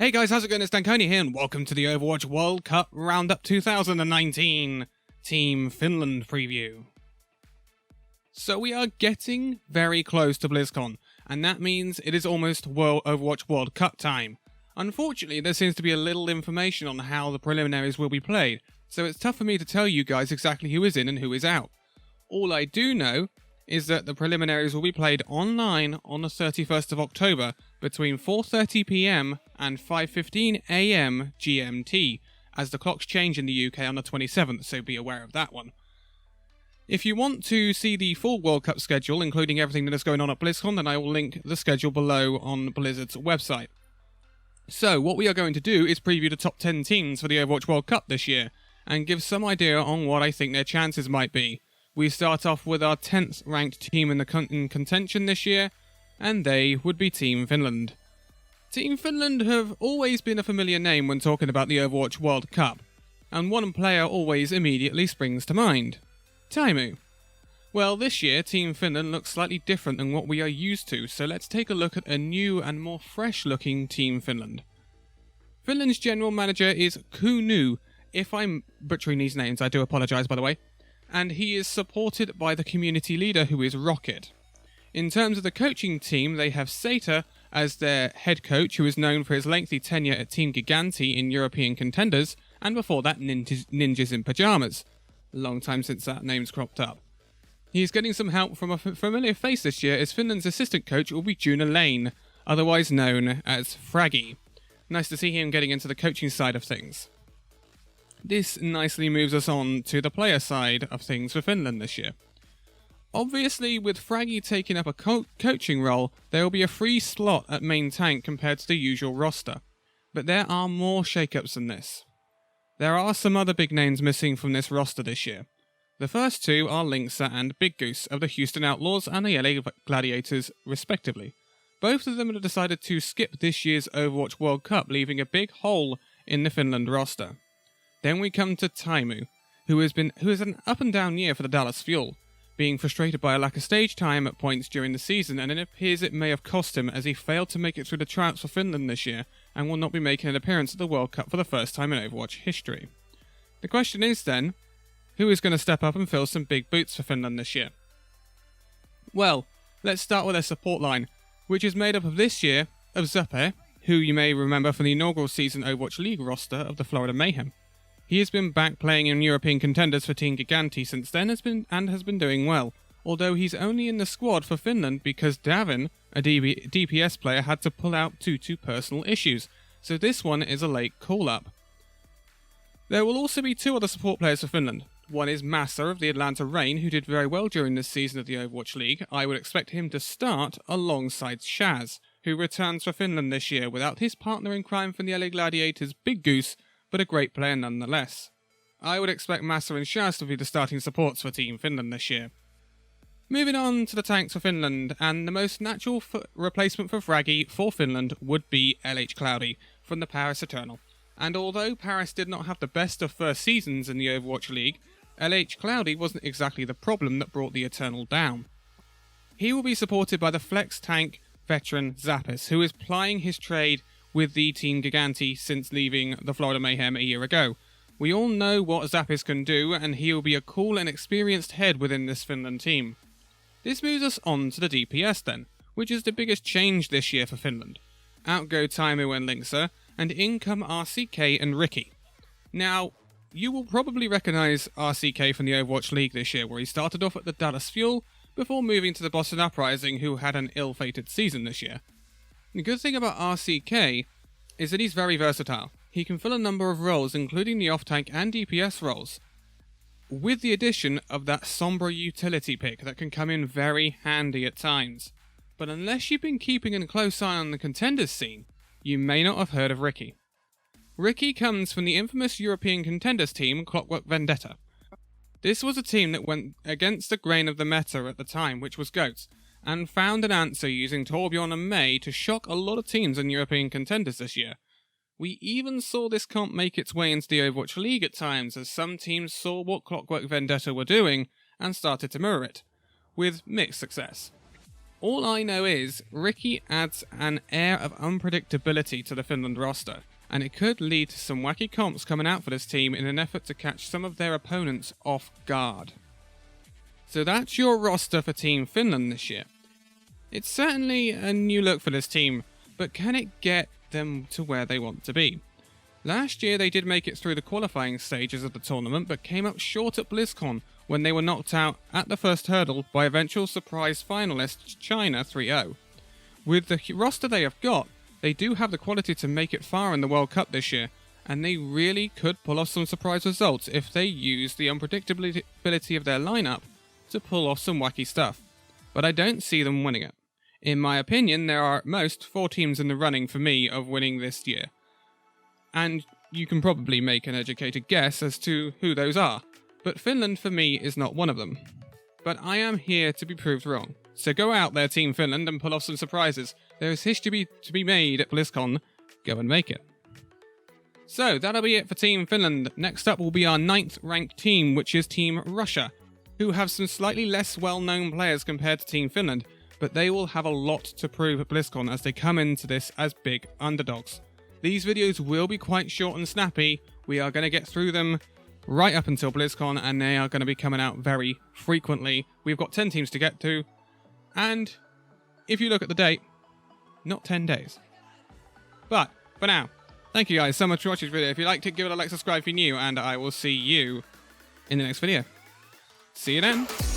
Hey guys, how's it going? It's Danconia here, and welcome to the Overwatch World Cup Roundup 2019 Team Finland preview. So we are getting very close to Blizzcon, and that means it is almost Overwatch World Cup time. Unfortunately, there seems to be a little information on how the preliminaries will be played, so it's tough for me to tell you guys exactly who is in and who is out. All I do know is that the preliminaries will be played online on the 31st of October between 4:30 PM and 5:15 AM GMT, as the clocks change in the UK on the 27th, so be aware of that one. If you want to see the full World Cup schedule, including everything that is going on at BlizzCon, then I will link the schedule below on Blizzard's website. So, what we are going to do is preview the top 10 teams for the Overwatch World Cup this year, and give some idea on what I think their chances might be. We start off with our 10th ranked team in contention this year, and they would be Team Finland. Team Finland have always been a familiar name when talking about the Overwatch World Cup, and one player always immediately springs to mind: Taimu. Well, this year Team Finland looks slightly different than what we are used to, so let's take a look at a new and more fresh looking Team Finland. Finland's general manager is Kunu. If I'm butchering these names, I do apologise by the way. And he is supported by the community leader, who is Rocket. In terms of the coaching team, they have Sater as their head coach, who is known for his lengthy tenure at Team Giganti in European contenders, and before that Ninjas in Pyjamas. Long time since that name's cropped up. He's getting some help from a familiar face this year, as Finland's assistant coach will be Juna Lane, otherwise known as Fraggy. Nice to see him getting into the coaching side of things. This nicely moves us on to the player side of things for Finland this year. Obviously, with Fraggy taking up a coaching role, there will be a free slot at main tank compared to the usual roster. But there are more shakeups than this. There are some other big names missing from this roster this year. The first two are Linksa and Big Goose of the Houston Outlaws and the LA Gladiators, respectively. Both of them have decided to skip this year's Overwatch World Cup, leaving a big hole in the Finland roster. Then we come to Taimu, who has an up and down year for the Dallas Fuel, being frustrated by a lack of stage time at points during the season, and it appears it may have cost him as he failed to make it through the tryouts for Finland this year and will not be making an appearance at the World Cup for the first time in Overwatch history. The question is then, who is going to step up and fill some big boots for Finland this year? Well, let's start with their support line, which is made up of this year of Zappe, who you may remember from the inaugural season Overwatch League roster of the Florida Mayhem. He has been back playing in European contenders for Team Giganti since then has been doing well, although he's only in the squad for Finland because JNATHYN, a DPS player, had to pull out due to personal issues, so this one is a late call-up. There will also be two other support players for Finland. One is Massa of the Atlanta Reign, who did very well during this season of the Overwatch League. I would expect him to start alongside Shaz, who returns for Finland this year without his partner in crime from the LA Gladiators, Big Goose, but a great player nonetheless. I would expect Massa and Shaz to be the starting supports for Team Finland this year. Moving on to the tanks for Finland, and the most natural replacement for Fraggy for Finland would be LH Cloudy from the Paris Eternal. And although Paris did not have the best of first seasons in the Overwatch League, LH Cloudy wasn't exactly the problem that brought the Eternal down. He will be supported by the flex tank veteran Zappis, who is plying his trade with the Team Giganti since leaving the Florida Mayhem a year ago. We all know what Zappis can do, and he will be a cool and experienced head within this Finland team. This moves us on to the DPS then, which is the biggest change this year for Finland. Out go Taimu and Linksa, and in come RCK and Ricky. Now, you will probably recognise RCK from the Overwatch League this year, where he started off at the Dallas Fuel before moving to the Boston Uprising, who had an ill-fated season this year. The good thing about RCK is that he's very versatile. He can fill a number of roles, including the off-tank and DPS roles, with the addition of that Sombra utility pick that can come in very handy at times. But unless you've been keeping a close eye on the contenders scene, you may not have heard of Ricky. Ricky comes from the infamous European contenders team Clockwork Vendetta. This was a team that went against the grain of the meta at the time, which was GOATs, and found an answer using Torbjorn and May to shock a lot of teams in European contenders this year. We even saw this comp make its way into the Overwatch League at times, as some teams saw what Clockwork Vendetta were doing and started to mirror it, with mixed success. All I know is Ricky adds an air of unpredictability to the Finland roster, and it could lead to some wacky comps coming out for this team in an effort to catch some of their opponents off guard. So that's your roster for Team Finland this year. It's certainly a new look for this team, but can it get them to where they want to be? Last year they did make it through the qualifying stages of the tournament, but came up short at Blizzcon when they were knocked out at the first hurdle by eventual surprise finalist China 3-0. With the roster they have got, they do have the quality to make it far in the World Cup this year, and they really could pull off some surprise results if they use the unpredictability of their lineup to pull off some wacky stuff. But I don't see them winning it. In my opinion, there are at most 4 teams in the running for me of winning this year. And you can probably make an educated guess as to who those are. But Finland for me is not one of them. But I am here to be proved wrong. So go out there, Team Finland, and pull off some surprises. There is history to be made at BlizzCon. Go and make it. So that'll be it for Team Finland. Next up will be our 9th ranked team, which is Team Russia, who have some slightly less well-known players compared to Team Finland, but they will have a lot to prove at BlizzCon as they come into this as big underdogs. These videos will be quite short and snappy. We are going to get through them right up until BlizzCon, and they are going to be coming out very frequently. We've got 10 teams to get to, and if you look at the date, not 10 days. But for now, thank you guys so much for watching this video. If you liked it, give it a like, subscribe if you're new, and I will see you in the next video. See you then.